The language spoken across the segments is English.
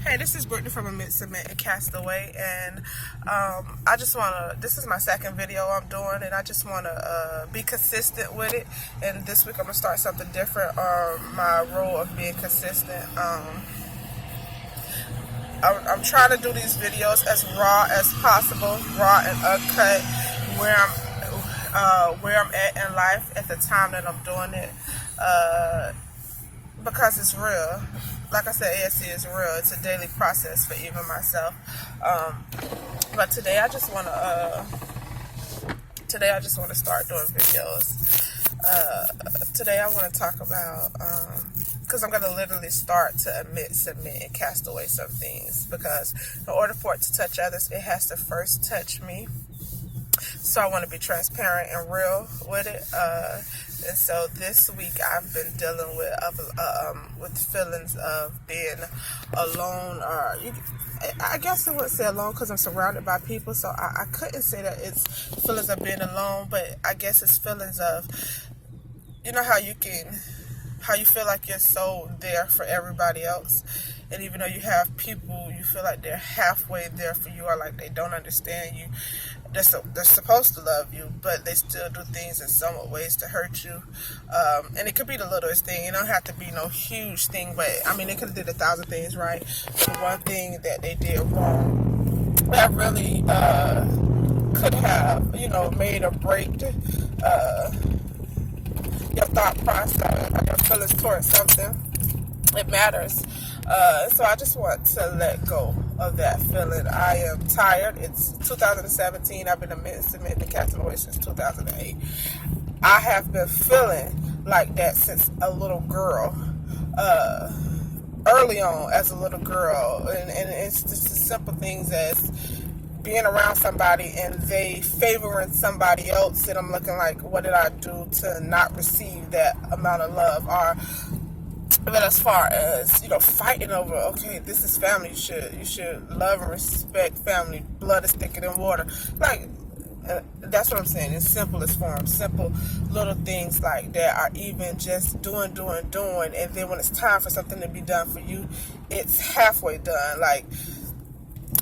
Hey, this is Brittany from Admit, Submit, and Castaway, and I just want to, this is my second video I'm doing, and I just want to be consistent with it, and this week I'm going to start something different on my role of being consistent. I'm trying to do these videos as raw as possible, raw and uncut, where I'm at in life at the time that I'm doing it, because it's real. Like I said, ASC is real. It's a daily process for even myself. But today I just want to start doing videos. Today I want to talk about, because I'm going to literally start to admit, submit, and cast away some things. Because in order for it to touch others, it has to first touch me. So I want to be transparent and real with it. And so this week I've been dealing with feelings of being alone. I guess I wouldn't say alone because I'm surrounded by people. So I couldn't say that it's feelings of being alone, but I guess it's feelings of, you know how you feel like you're so there for everybody else. And even though you have people, you feel like they're halfway there for you, or like they don't understand you. They're supposed to love you, but they still do things in somewhat ways to hurt you. And it could be the littlest thing. It don't have to be no huge thing, but I mean, they could have did 1,000 things right. But one thing that they did wrong that really could have, made or break your thought process or your feelings towards something. It matters. So I just want to let go of that feeling. I am tired. It's 2017. I've been admitting, submitting, and casting away since 2008. I have been feeling like that since a little girl. Early on as a little girl. And it's just the simple things as being around somebody and they favoring somebody else, and I'm looking like, what did I do to not receive that amount of love? Or but as far as, fighting over, okay, this is family, you should love and respect family, blood is thicker than water. Like, that's what I'm saying, in simplest form, simple little things like that are even just doing, and then when it's time for something to be done for you, it's halfway done. Like,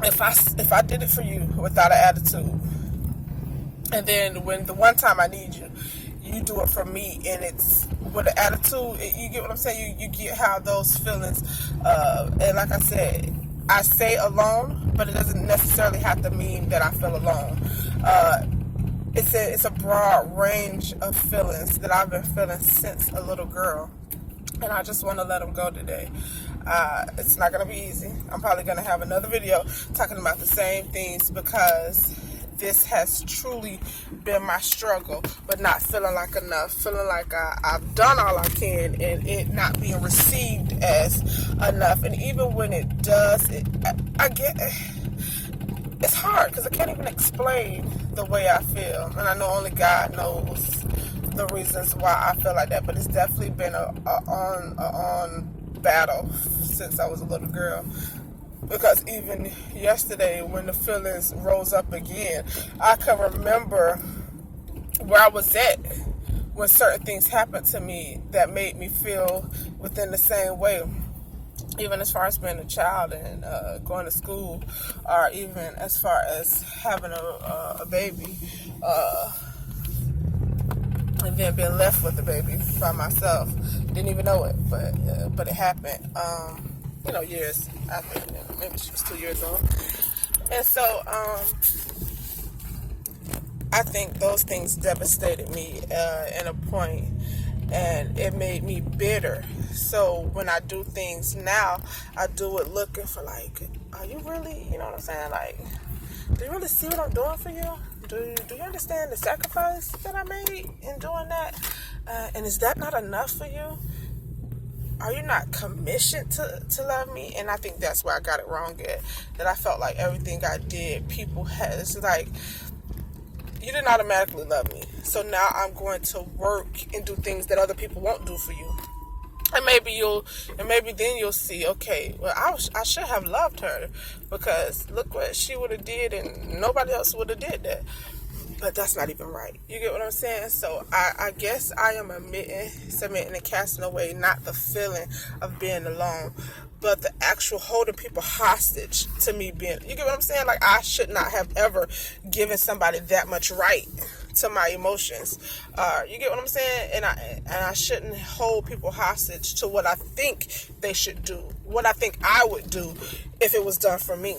if I did it for you without an attitude, and then when the one time I need you, you do it for me, and it's with an attitude. You get what I'm saying? You get how those feelings, and like I said, I say alone, but it doesn't necessarily have to mean that I feel alone. It's a broad range of feelings that I've been feeling since a little girl, and I just want to let them go today. It's not going to be easy. I'm probably going to have another video talking about the same things, because this has truly been my struggle, but not feeling like enough, feeling like I've done all I can, and it not being received as enough. And even when it does, I get it's hard because I can't even explain the way I feel, and I know only God knows the reasons why I feel like that. But it's definitely been a on battle since I was a little girl. Because even yesterday, when the feelings rose up again, I can remember where I was at when certain things happened to me that made me feel within the same way. Even as far as being a child and going to school, or even as far as having a baby, and then being left with the baby by myself. Didn't even know it, but it happened. Years after, maybe she was 2 years old. And so, I think those things devastated me in a point, and it made me bitter. So when I do things now, I do it looking for like, are you really, you know what I'm saying? Like, do you really see what I'm doing for you? Do you understand the sacrifice that I made in doing that? And is that not enough for you? Are you not commissioned to love me? And I think that's where I got it wrong at. That I felt like everything I did, people had, it's like, you didn't automatically love me. So now I'm going to work and do things that other people won't do for you. And maybe then you'll see, okay, well, I should have loved her, because look what she would have did, and nobody else would have did that. But that's not even right. You get what I'm saying? So I guess I am admitting, submitting, and casting away not the feeling of being alone, but the actual holding people hostage to me being, you get what I'm saying? Like, I should not have ever given somebody that much right to my emotions. You get what I'm saying? And I shouldn't hold people hostage to what I think they should do, what I think I would do if it was done for me.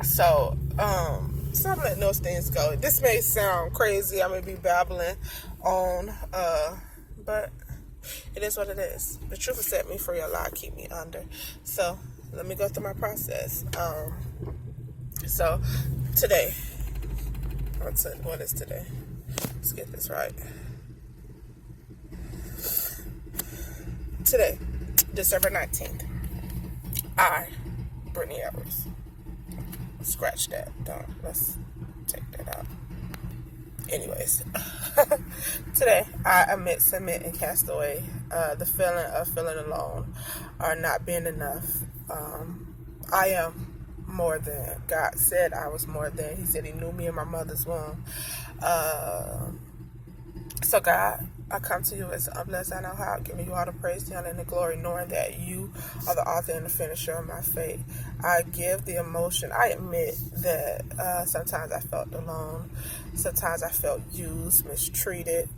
So I'm letting those things go. This may sound crazy. I may be babbling on, but it is what it is. The truth will set me free, a lie keep me under. So let me go through my process. So today, what is today? Let's get this right. Today, December 19th, I, Brittany Edwards, scratch that. Let's take that out. Anyways, today I admit, submit, and cast away the feeling of feeling alone or not being enough. I am more than. God said I was more than. He said he knew me in my mother's womb. So God, I come to you as unblessed I know how, giving you all the praise, the honor, and the glory, knowing that you are the author and the finisher of my faith. I give the emotion. I admit that sometimes I felt alone. Sometimes I felt used, mistreated.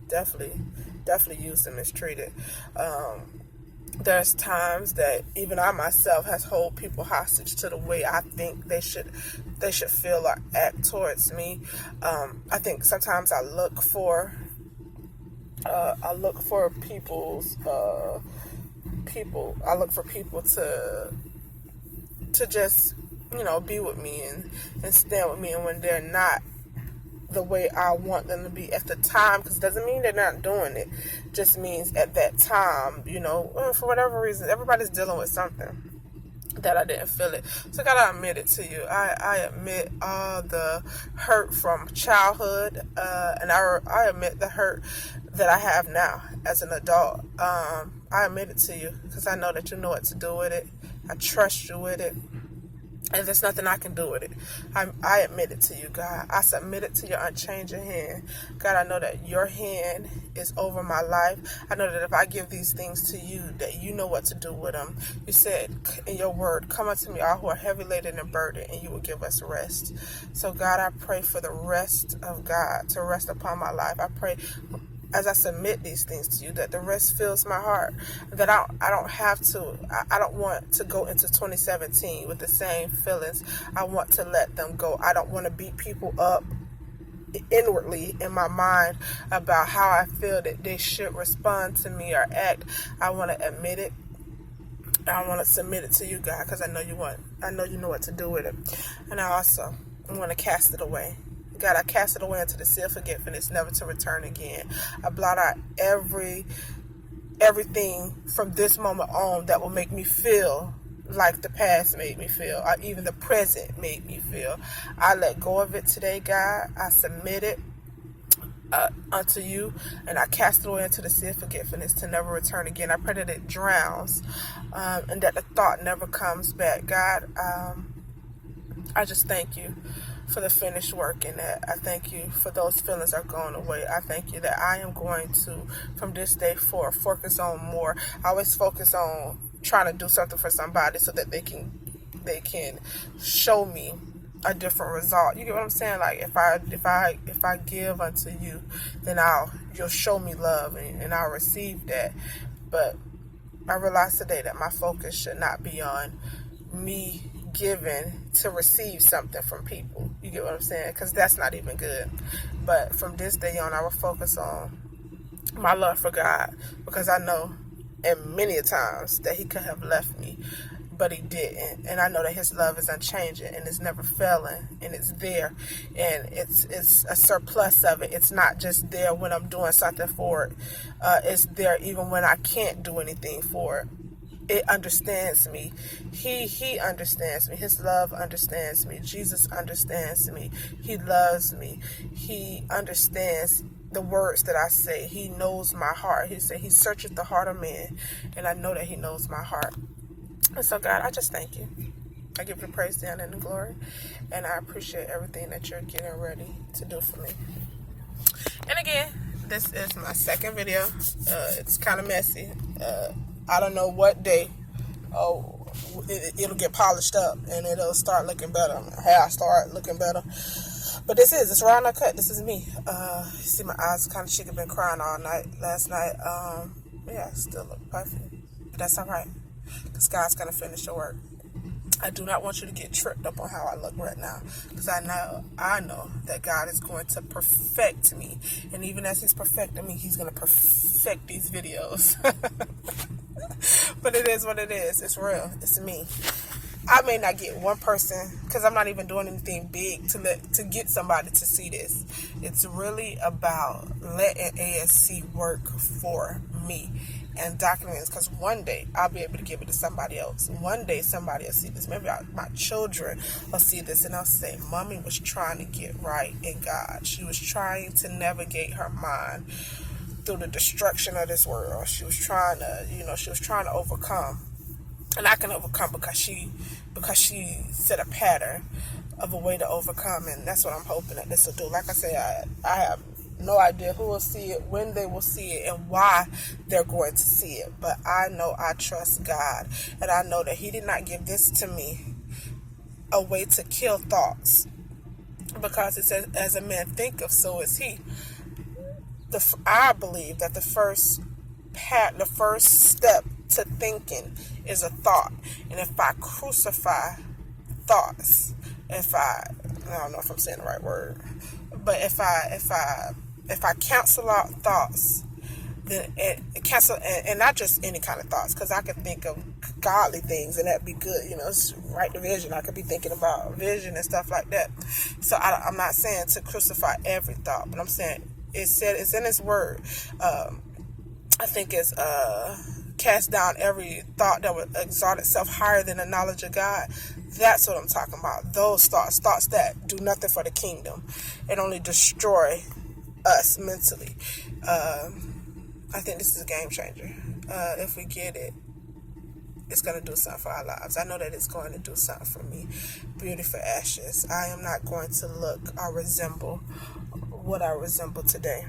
Definitely used and mistreated. There's times that even I myself has hold people hostage to the way I think they should feel or act towards me. I think sometimes I look for people's people. I look for people to just, be with me and stand with me, and when they're not the way I want them to be at the time, because it doesn't mean they're not doing it, just means at that time, for whatever reason, everybody's dealing with something that I didn't feel it. So I gotta admit it to you. I admit all the hurt from childhood, and I admit the hurt that I have now as an adult. I admit it to you because I know that you know what to do with it. I trust you with it. And there's nothing I can do with it. I admit it to you, God. I submit it to your unchanging hand. God, I know that your hand is over my life. I know that if I give these things to you, that you know what to do with them. You said in your word, come unto me all who are heavy laden and burdened, and you will give us rest. So, God, I pray for the rest of God to rest upon my life. I pray as I submit these things to you, that the rest fills my heart, that I don't want to go into 2017 with the same feelings. I want to let them go. I don't want to beat people up inwardly in my mind about how I feel that they should respond to me or act. I want to admit it. I want to submit it to you, God, because I know you know what to do with it. And I also want to cast it away. God, I cast it away into the sea of forgetfulness, never to return again. I blot out everything from this moment on that will make me feel like the past made me feel, or even the present made me feel. I let go of it today, God. I submit it unto you, and I cast it away into the sea of forgetfulness to never return again. I pray that it drowns, and that the thought never comes back. God, I just thank you for the finished work in that. I thank you for those feelings are going away. I thank you that I am going to, from this day forward, focus on more. I always focus on trying to do something for somebody so that they can show me a different result. You get what I'm saying? Like if I give unto you, then you'll show me love and I'll receive that. But I realized today that my focus should not be on me given to receive something from people. You get what I'm saying? Because that's not even good. But from this day on, I will focus on my love for God, because I know and many a times that he could have left me, but he didn't. And I know that his love is unchanging and it's never failing, and it's there, and it's a surplus of it. It's not just there when I'm doing something for it. It's there even when I can't do anything for it. It understands me. He understands me. His love understands me. Jesus understands me. He loves me. He understands the words that I say. He knows my heart. He said he searcheth the heart of man, and I know that he knows my heart. And so, God, I just thank you. I give you the praise, the honor, and the glory, and I appreciate everything that you're getting ready to do for me. And again, this is my second video. It's kind of messy. I don't know what day oh, it'll get polished up and it'll start looking better. Hair start looking better. But it's raw and uncut. This is me. You see my eyes kind of chicken, been crying all night last night. Yeah, I still look perfect. But that's all right, because God's going to finish the work. I do not want you to get tripped up on how I look right now, because I know that God is going to perfect me. And even as he's perfecting me, he's going to perfect these videos. But it is what it is. It's real. It's me. I may not get one person, because I'm not even doing anything big to get somebody to see this. It's really about letting ASC work for me and document this, because one day I'll be able to give it to somebody else. One day somebody will see this. Maybe my children will see this and they'll say, Mommy was trying to get right in God. She was trying to navigate her mind through the destruction of this world. She was trying to overcome. And I can overcome because she set a pattern of a way to overcome, and that's what I'm hoping that this will do. Like I say, I have no idea who will see it, when they will see it, and why they're going to see it. But I know I trust God, and I know that he did not give this to me a way to kill thoughts, because it says, as a man thinketh, so is he. I believe that the first step to thinking is a thought. And if I crucify thoughts, I don't know if I'm saying the right word, but if I cancel out thoughts, then and not just any kind of thoughts, because I can think of godly things and that'd be good, it's right division. I could be thinking about vision and stuff like that. So I'm not saying to crucify every thought, but I'm saying it's in his word. I think it's cast down every thought that would exalt itself higher than the knowledge of God. That's what I'm talking about. Those thoughts that do nothing for the kingdom and only destroy us mentally. I think this is a game changer. If we get it, it's going to do something for our lives. I know that it's going to do something for me. Beauty for ashes. I am not going to look or resemble what I resemble today.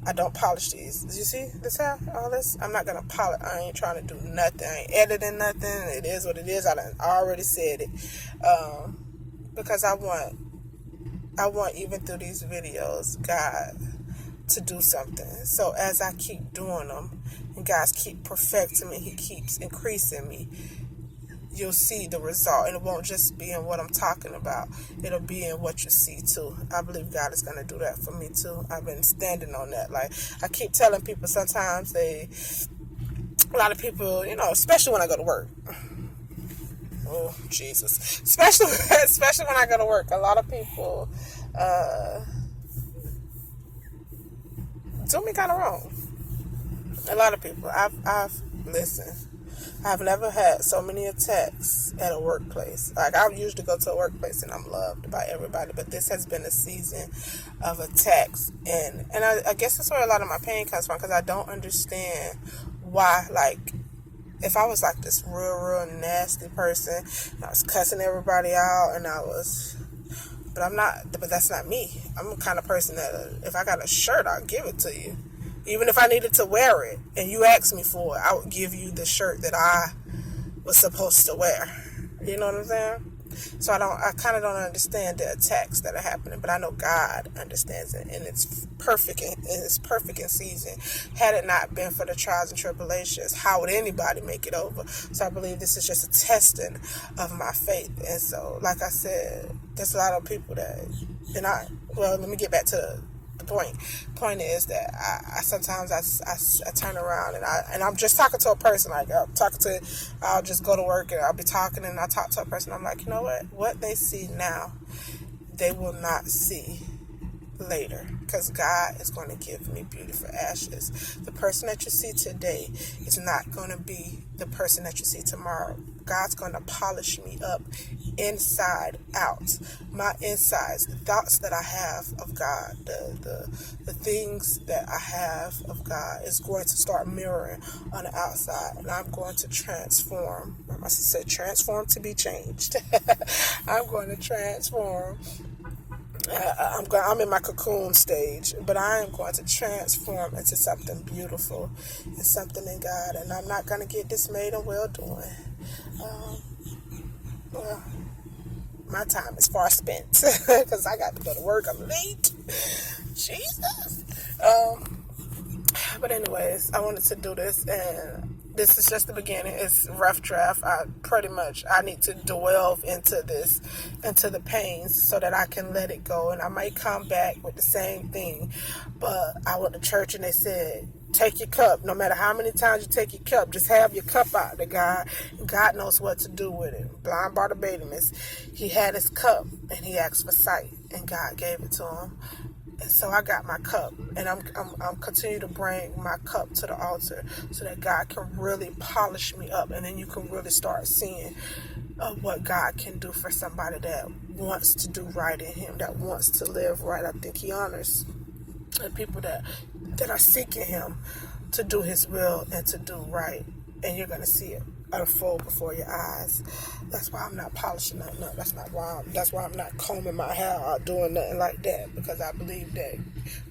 I don't polish these. Did you see this hair? All this? I'm not going to polish. I ain't trying to do nothing. I ain't editing nothing. It is what it is. I already said it. Because I want, even through these videos, God to do something. So as I keep doing them, and God's keep perfecting me, he keeps increasing me, you'll see the result. And it won't just be in what I'm talking about. It'll be in what you see too. I believe God is going to do that for me too. I've been standing on that. Like, I keep telling people, sometimes a lot of people, especially when I go to work. Oh, Jesus. Especially when I go to work. A lot of people do me kind of wrong. A lot of people. I've never had so many attacks at a workplace. Like, I usually go to a workplace and I'm loved by everybody, but this has been a season of attacks. And I guess that's where a lot of my pain comes from, because I don't understand why. Like, if I was like this real nasty person, and I was cussing everybody out, but that's not me. I'm the kind of person that if I got a shirt, I'll give it to you. Even if I needed to wear it and you asked me for it, I would give you the shirt that I was supposed to wear. You know what I'm saying? So I kind of don't understand the attacks that are happening, but I know God understands it, and it's perfect. It's perfect in season. Had it not been for the trials and tribulations, how would anybody make it over? So I believe this is just a testing of my faith. And so, like I said, there's a lot of people let me get back to the point. Point is that I sometimes I turn around and I'm just talking to a person. Like, I'll just go to work and I'll be talking and I talk to a person. I'm like, you know what they see now, they will not see later, because God is going to give me beauty for ashes. The person that you see today is not going to be the person that you see tomorrow. God's going to polish me up inside out. My insides, the thoughts that I have of God, the things that I have of God is going to start mirroring on the outside, and I'm going to transform. My sister said, transform to be changed. I'm going to transform I'm in my cocoon stage, but I am going to transform into something beautiful and something in God, and I'm not going to get dismayed in well doing. Well, my time is far spent because I got to go to work. I'm late. Jesus. But anyways, I wanted to do this, and this is just the beginning. It's rough draft. I need to delve into this, into the pains, so that I can let it go. And I might come back with the same thing. But I went to church and they said, take your cup. No matter how many times you take your cup, just have your cup out to God. God knows what to do with it. Blind Bartimaeus, he had his cup and he asked for sight, and God gave it to him. And so I got my cup, and I'm continue to bring my cup to the altar so that God can really polish me up, and then you can really start seeing what God can do for somebody that wants to do right in Him, that wants to live right. I think He honors the people that are seeking Him to do His will and to do right, and you're gonna see it unfold before your eyes. That's why I'm not polishing nothing up. That's why I'm not combing my hair or doing nothing like that, because I believe that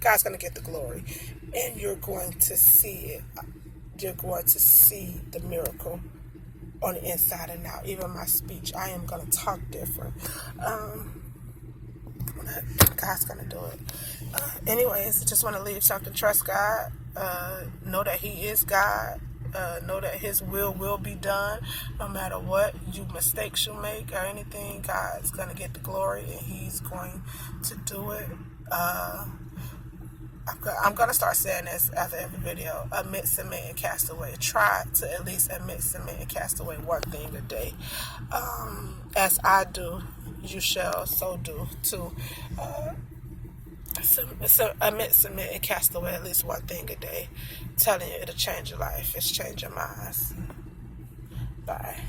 God's gonna get the glory, and you're going to see it. You're going to see the miracle on the inside and out. Even my speech, I am gonna talk different. God's gonna do it. Anyways, just want to leave something. Trust God. Know that He is God. Know that His will be done, no matter what mistakes you make or anything. God's gonna get the glory, and He's going to do it. I'm gonna start saying this after every video: admit, submit, and cast away. Try to at least admit, submit, and cast away one thing a day. As I do, you shall so do too. So admit, submit, and cast away at least one thing a day. I'm telling you, it'll change your life. It's changing your minds. Bye.